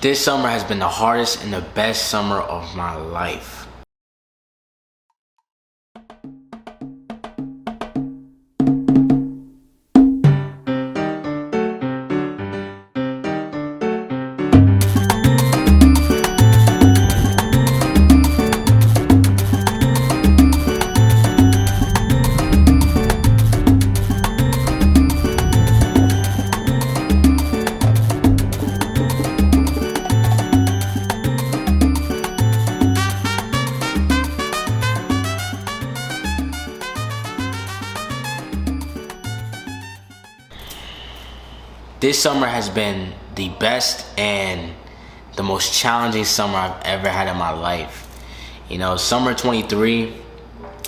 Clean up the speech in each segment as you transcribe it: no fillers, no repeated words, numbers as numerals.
This summer has been the hardest and the best summer of my life. This summer has been the best and the most challenging summer I've ever had in my life. You know, summer 23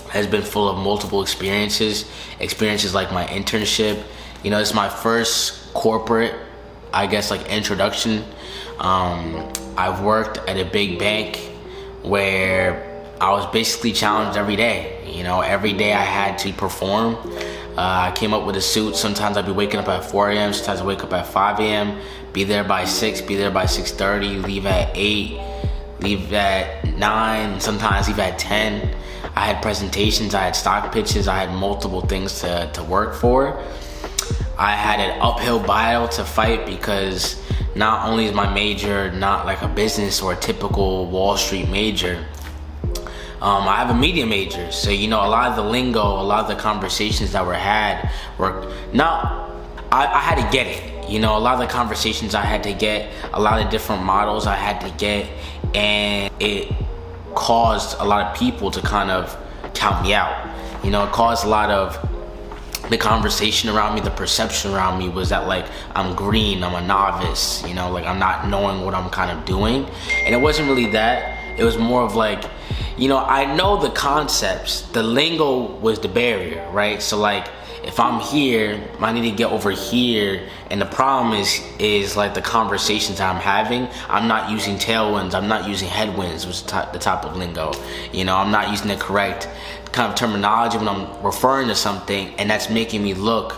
has been full of multiple experiences like my internship. You know, it's my first corporate, I guess, like introduction. I've worked at a big bank where I was basically challenged every day. You know, every day I had to perform. I came up with a suit. Sometimes I'd be waking up at 4 a.m. Sometimes I wake up at 5 a.m. Be there by 6, be there by 6:30, leave at 8, leave at 9, sometimes leave at 10. I had presentations, I had stock pitches, I had multiple things to work for. I had an uphill battle to fight because not only is my major not like a business or a typical Wall Street major, I have a media major, so you know a lot of the lingo, a lot of the conversations that were had were not. I had to get it. You know, a lot of the conversations I had to get, a lot of different models I had to get, and it caused a lot of people to kind of count me out. You know, it caused a lot of the conversation around me, the perception around me was that like I'm green, I'm a novice. You know, like I'm not knowing what I'm kind of doing, and it wasn't really that. It was more of like, you know, I know the concepts. The lingo was the barrier, right? So like, if I'm here, I need to get over here. And the problem is like the conversations I'm having, I'm not using tailwinds, I'm not using headwinds, which is the type of lingo. You know, I'm not using the correct kind of terminology when I'm referring to something, and that's making me look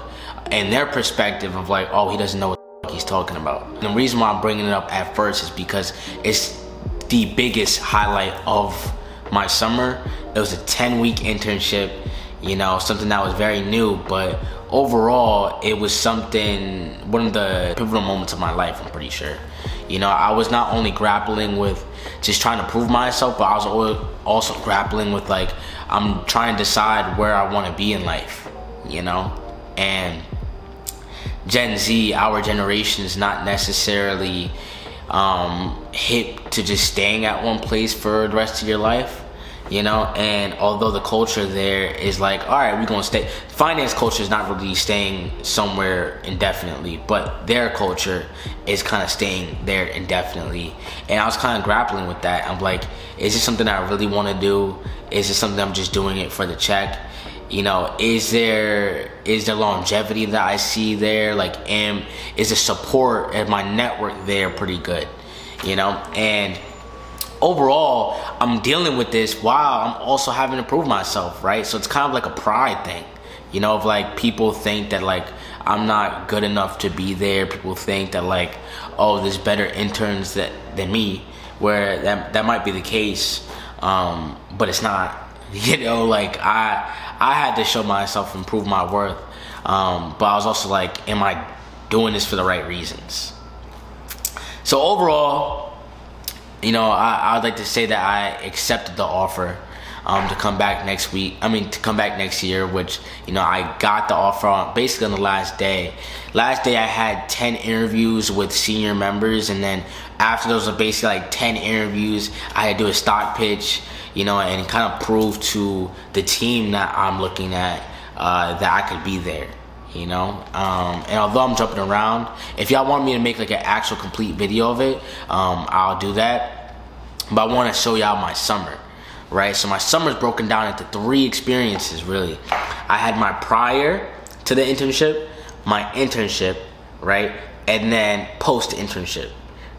in their perspective of like, oh, he doesn't know what he's talking about. And the reason why I'm bringing it up at first is because it's the biggest highlight of my summer. It was a 10-week internship, you know, something that was very new, but overall it was one of the pivotal moments of my life, I'm pretty sure. You know, I was not only grappling with just trying to prove myself, but I was also grappling with like, I'm trying to decide where I want to be in life, you know. And Gen Z, our generation, is not necessarily hip to just staying at one place for the rest of your life, you know. And although the culture there is like, all right, we're gonna stay, finance culture is not really staying somewhere indefinitely, but their culture is kind of staying there indefinitely. And I was kind of grappling with that. I'm like, is this something I really want to do? Is this something I'm just doing it for the check? You know, is there longevity that I see there? Like, is the support and my network there pretty good? You know, and overall, I'm dealing with this while I'm also having to prove myself, right? So it's kind of like a pride thing, you know, of like people think that like I'm not good enough to be there. People think that like, oh, there's better interns than me, where that might be the case, but it's not. You know, like I had to show myself and prove my worth, but I was also like, am I doing this for the right reasons? So overall, you know, I'd like to say that I accepted the offer to come back to come back next year, which, you know, I got the offer basically on the last day. Last day I had 10 interviews with senior members, and then after those were basically like 10 interviews, I had to do a stock pitch, you know, and kind of prove to the team that I'm looking at that I could be there, you know. And although I'm jumping around, if y'all want me to make like an actual complete video of it, I'll do that. But I want to show y'all my summer, right? So my summer is broken down into 3 experiences, really. I had my prior to the internship, my internship, right? And then post-internship,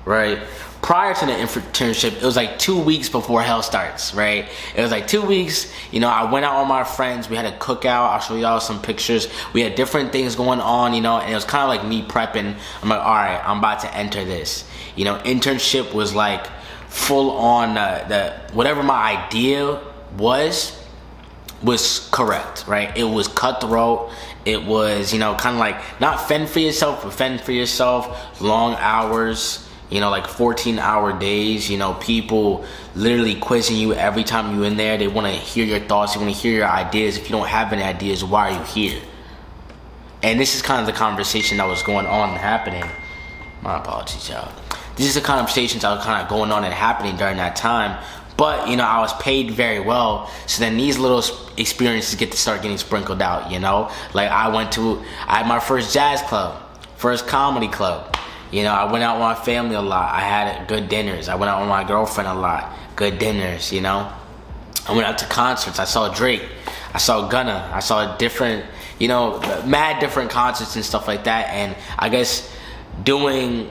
right? Prior to the internship, it was like 2 weeks before hell starts, right? It was like 2 weeks, you know, I went out with my friends, we had a cookout, I'll show y'all some pictures, we had different things going on, you know, and it was kind of like me prepping. I'm like, all right, I'm about to enter this, Internship was like full on the whatever my idea was correct, right? It was cutthroat. It was, kind of like not fend for yourself, but fend for yourself. Long hours, like 14-hour days. People literally quizzing you every time you're in there. They want to hear your thoughts. They want to hear your ideas. If you don't have any ideas, why are you here? And this is kind of the conversation that was going on and happening. My apologies, y'all. This is the conversations that were kind of going on and happening during that time. But, I was paid very well. So then these little experiences get to start getting sprinkled out, Like I had my first jazz club, first comedy club. I went out with my family a lot. I had good dinners. I went out with my girlfriend a lot. Good dinners, I went out to concerts. I saw Drake. I saw Gunna. I saw different, mad different concerts and stuff like that. And I guess being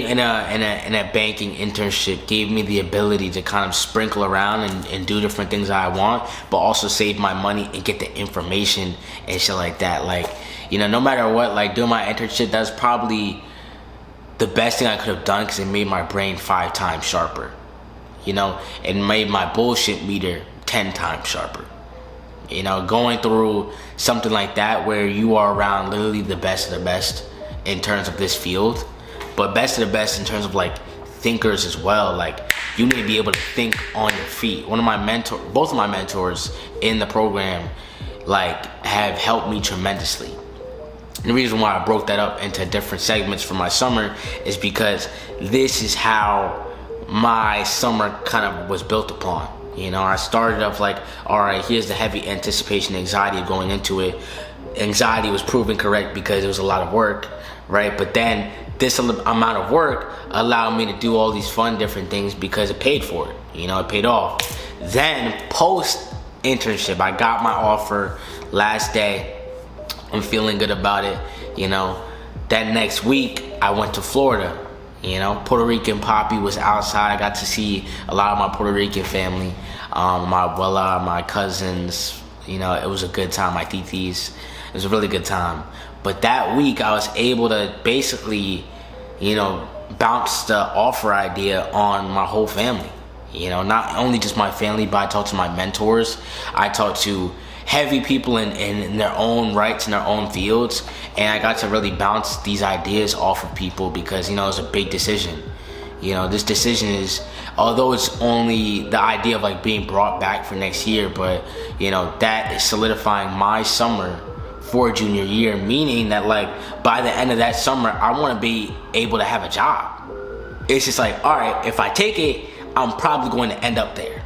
in a banking internship gave me the ability to kind of sprinkle around and do different things that I want, but also save my money and get the information and shit like that. Like, no matter what, like doing my internship, that's probably the best thing I could have done because it made my brain 5 times sharper. It made my bullshit meter 10 times sharper. Going through something like that where you are around literally the best of the best in terms of this field, but best of the best in terms of like thinkers as well. Like you need to be able to think on your feet. Both of my mentors in the program, like have helped me tremendously. And the reason why I broke that up into different segments for my summer is because this is how my summer kind of was built upon. I started off like, all right, here's the heavy anticipation, anxiety of going into it. Anxiety was proven correct because it was a lot of work, right? But then this amount of work allowed me to do all these fun different things because it paid for it. It paid off. Then post internship, I got my offer last day. I'm feeling good about it. That next week I went to Florida. Puerto Rican Poppy was outside. I got to see a lot of my Puerto Rican family, my abuela, my cousins. It was a good time. My titis. It was a really good time. But that week I was able to basically, bounce the offer idea on my whole family. Not only just my family, but I talked to my mentors. I talked to heavy people in their own rights, in their own fields. And I got to really bounce these ideas off of people because, it was a big decision. This decision is, although it's only the idea of like being brought back for next year, but, that is solidifying my summer for junior year, meaning that like by the end of that summer, I want to be able to have a job. It's just like, all right, if I take it, I'm probably going to end up there,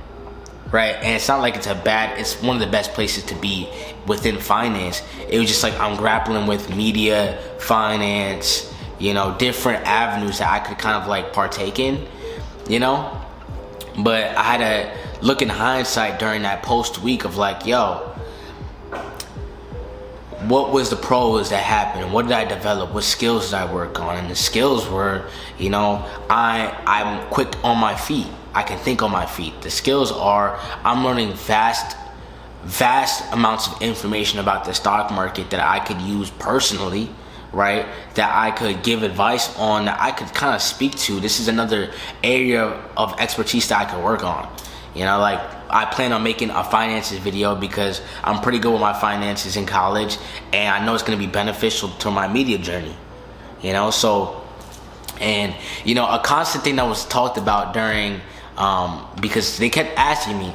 right? And it's not like it's one of the best places to be within finance. It was just like I'm grappling with media, finance, different avenues that I could kind of like partake in, But I had to look in hindsight during that post week of like, yo, what was the pros that happened? What did I develop? What skills did I work on? And the skills were, I'm quick on my feet. I can think on my feet. The skills are, I'm learning vast amounts of information about the stock market that I could use personally, right? That I could give advice on, that I could kind of speak to. This is another area of expertise that I could work on. Like I plan on making a finances video because I'm pretty good with my finances in college, and I know it's going to be beneficial to my media journey. So, and a constant thing that was talked about during, because they kept asking me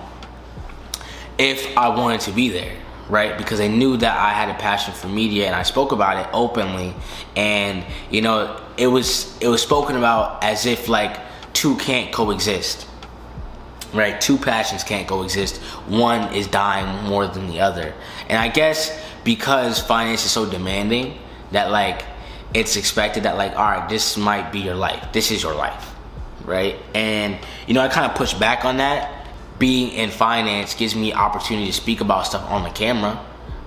if I wanted to be there, right? Because they knew that I had a passion for media, and I spoke about it openly, and it was spoken about as if like two can't coexist. Right, 2 passions can't coexist. One is dying more than the other. And I guess because finance is so demanding that like it's expected that like, all right, this might be your life. This is your life, right? And I kind of push back on that. Being in finance gives me opportunity to speak about stuff on the camera,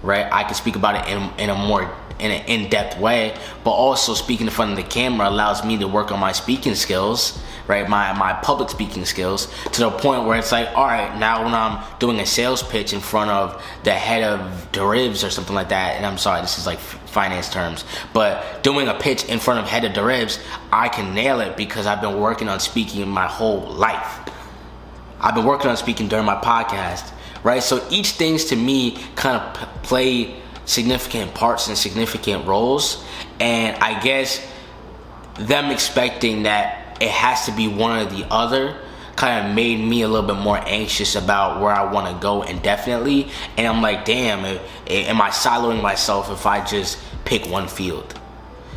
right? I can speak about it in a more in an in-depth way, but also speaking in front of the camera allows me to work on my speaking skills, right? My public speaking skills, to the point where it's like, all right, now when I'm doing a sales pitch in front of the head of derivatives or something like that, and I'm sorry, this is like finance terms, but doing a pitch in front of head of derivatives, I can nail it because I've been working on speaking my whole life. I've been working on speaking during my podcast, right? So each things to me kind of play significant parts and significant roles, and I guess them expecting that it has to be one or the other kind of made me a little bit more anxious about where I want to go indefinitely. And I'm like, damn, am I siloing myself if I just pick one field?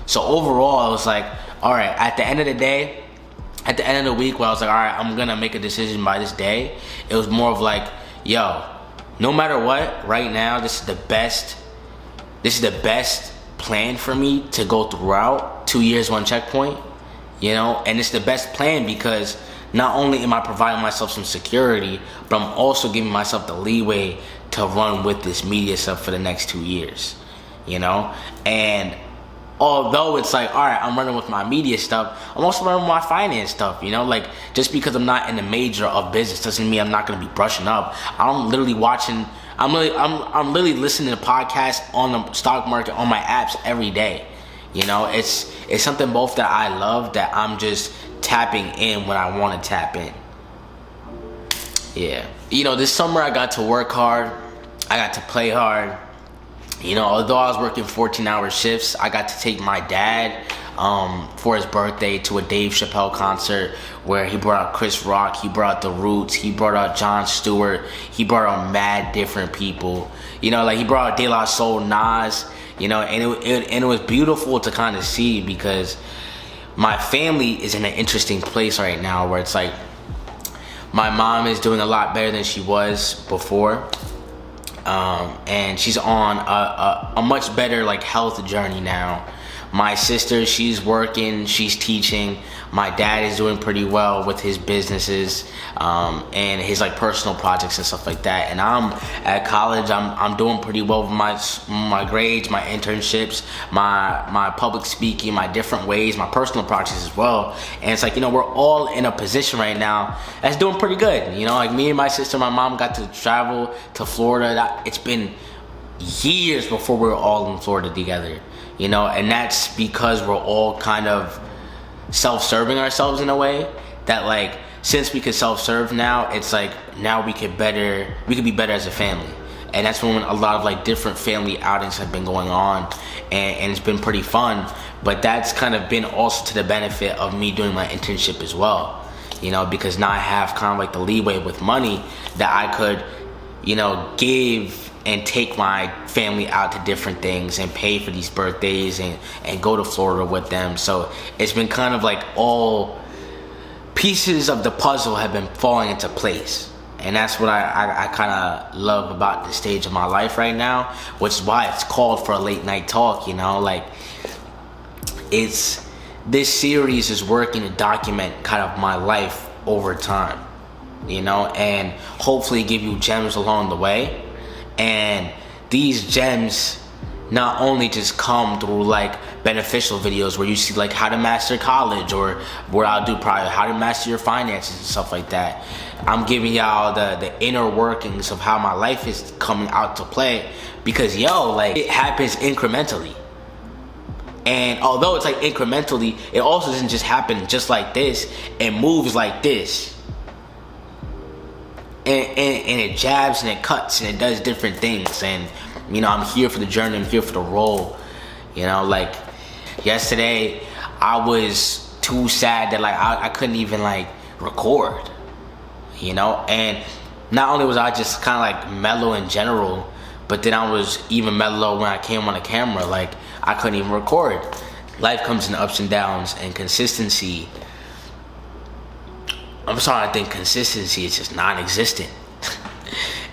So overall, I was like, all right, at the end of the day, at the end of the week, where I was like, all right, I'm gonna make a decision by this day, it was more of like, yo, no matter what, right now, this is the best plan for me to go throughout 2 years, one checkpoint, you know. And it's the best plan because not only am I providing myself some security, but I'm also giving myself the leeway to run with this media stuff for the next 2 years, you know. And although it's like, all right, I'm running with my media stuff, I'm also running with my finance stuff, you know. Like, just because I'm not in the major of business doesn't mean I'm not going to be brushing up. I'm literally listening to podcasts on the stock market on my apps every day. You know, it's something both that I love, that I'm just tapping in when I want to tap in. Yeah. You know, this summer I got to work hard. I got to play hard. You know, although I was working 14-hour shifts, I got to take my dad for his birthday to a Dave Chappelle concert where he brought out Chris Rock, he brought out The Roots, he brought out Jon Stewart, he brought out mad different people. You know, like he brought out De La Soul, Nas, you know, and it was beautiful to kind of see because my family is in an interesting place right now where it's like my mom is doing a lot better than she was before. And she's on a much better like health journey now. My sister, she's working, she's teaching. My dad is doing pretty well with his businesses and his like personal projects and stuff like that. And I'm at college. I'm doing pretty well with my grades, my internships, my public speaking, my different ways, my personal projects as well. And it's like, you know, we're all in a position right now that's doing pretty good. You know, like me and my sister, my mom got to travel to Florida. It's been years before we were all in Florida together. You know, and that's because we're all kind of self-serving ourselves in a way that, like, since we could self-serve now, it's like now we could be better as a family. And that's when a lot of like different family outings have been going on, and it's been pretty fun. But that's kind of been also to the benefit of me doing my internship as well, you know, because now I have kind of like the leeway with money that I could, you know, give and take my family out to different things and pay for these birthdays and go to Florida with them. So it's been kind of like all pieces of the puzzle have been falling into place. And that's what I kind of love about the stage of my life right now, which is why it's called For a Late Night Talk, you know. Like, this series is working to document kind of my life over time, you know, and hopefully give you gems along the way. And these gems not only just come through like beneficial videos where you see like how to master college, or where I'll do probably how to master your finances and stuff like that. I'm giving y'all the inner workings of how my life is coming out to play, because like it happens incrementally. And although it's like incrementally, it also doesn't just happen just like this. It moves like this. And it jabs and it cuts and it does different things. And, you know, I'm here for the journey. I'm here for the role. You know, like yesterday, I was too sad that like I couldn't even like record. You know, and not only was I just kind of like mellow in general, but then I was even mellow when I came on the camera. Like I couldn't even record. Life comes in ups and downs, and consistency. I'm starting to think consistency is just non-existent.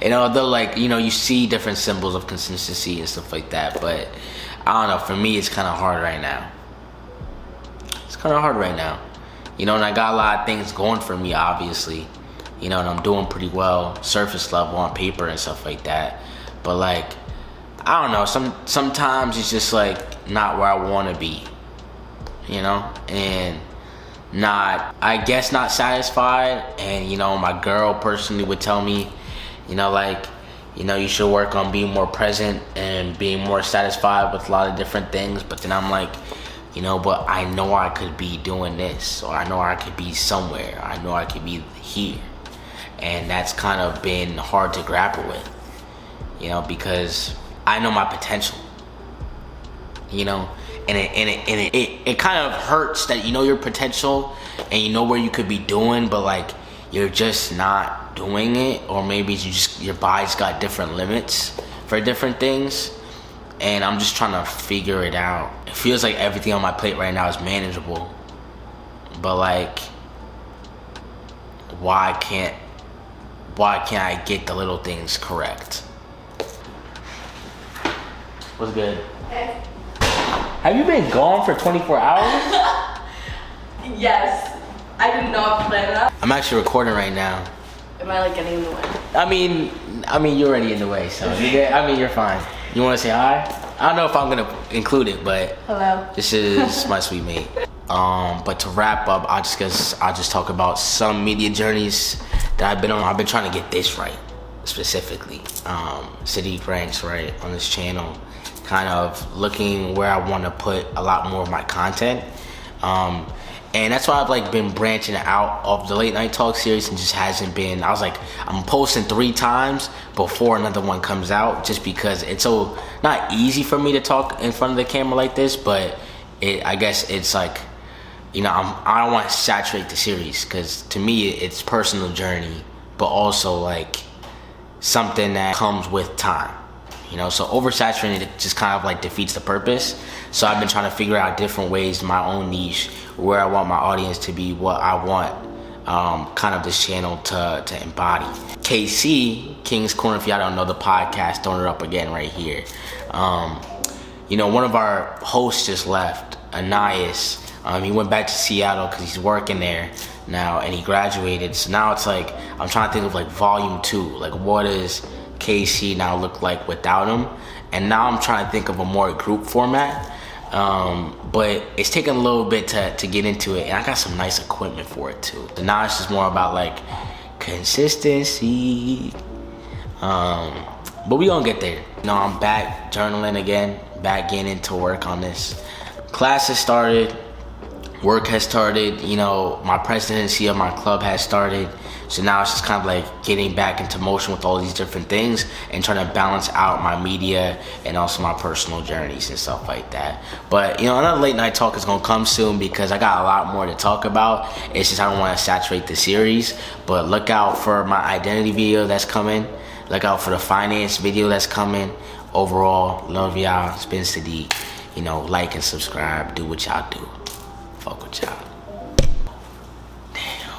And although, like, you know, you see different symbols of consistency and stuff like that, but I don't know, for me, it's kind of hard right now. It's kind of hard right now. You know, and I got a lot of things going for me, obviously. You know, and I'm doing pretty well, surface level on paper and stuff like that. But, like, I don't know. Sometimes it's just like not where I want to be, you know, and I guess not satisfied. And you know, my girl personally would tell me, you know, like, you know, you should work on being more present and being more satisfied with a lot of different things. But then I'm like, you know, but I know I could be doing this, or I know I could be somewhere, I know I could be here. And that's kind of been hard to grapple with, you know, because I know my potential, you know, and it kind of hurts that you know your potential and you know where you could be doing, but like you're just not doing it, or maybe your body's got different limits for different things, and I'm just trying to figure it out. It feels like everything on my plate right now is manageable, but like, why can't I get the little things correct? What's good? Hey. Have you been gone for 24 hours? Yes. I did not plan that. I'm actually recording right now. Am I like getting in the way? I mean, you're already in the way, so you're fine. You want to say hi? I don't know if I'm gonna include it, but hello. This is my sweet mate. But to wrap up, I'll just talk about some media journeys that I've been on. I've been trying to get this right, specifically. City ranks right on this channel, kind of looking where I want to put a lot more of my content. And that's why I've like been branching out of the Late Night Talk series, and just hasn't been. I was like, I'm posting 3 times before another one comes out, just because it's so not easy for me to talk in front of the camera like this. But I guess it's like, you know, I don't want to saturate the series, because to me it's personal journey, but also like something that comes with time. You know, so oversaturating it just kind of like defeats the purpose. So I've been trying to figure out different ways, my own niche, where I want my audience to be, what I want kind of this channel to embody. KC, King's Corner, if y'all don't know the podcast, throwing it up again right here. You know, one of our hosts just left, Anais. He went back to Seattle because he's working there now, and he graduated. So now it's like, I'm trying to think of like volume 2, like what does KC now look like without him? And now I'm trying to think of a more group format, but it's taking a little bit to get into it, and I got some nice equipment for it too. So now it's just more about like consistency, but we gonna get there. You know, I'm back journaling again, back getting into work on this. Class has started, work has started, you know, my presidency of my club has started. So now it's just kind of like getting back into motion with all these different things and trying to balance out my media and also my personal journeys and stuff like that. But, you know, another late night talk is going to come soon, because I got a lot more to talk about. It's just I don't want to saturate the series. But look out for my identity video that's coming. Look out for the finance video that's coming. Overall, love y'all. It's been Sadiq. You know, like and subscribe. Do what y'all do. Fuck with y'all. Damn.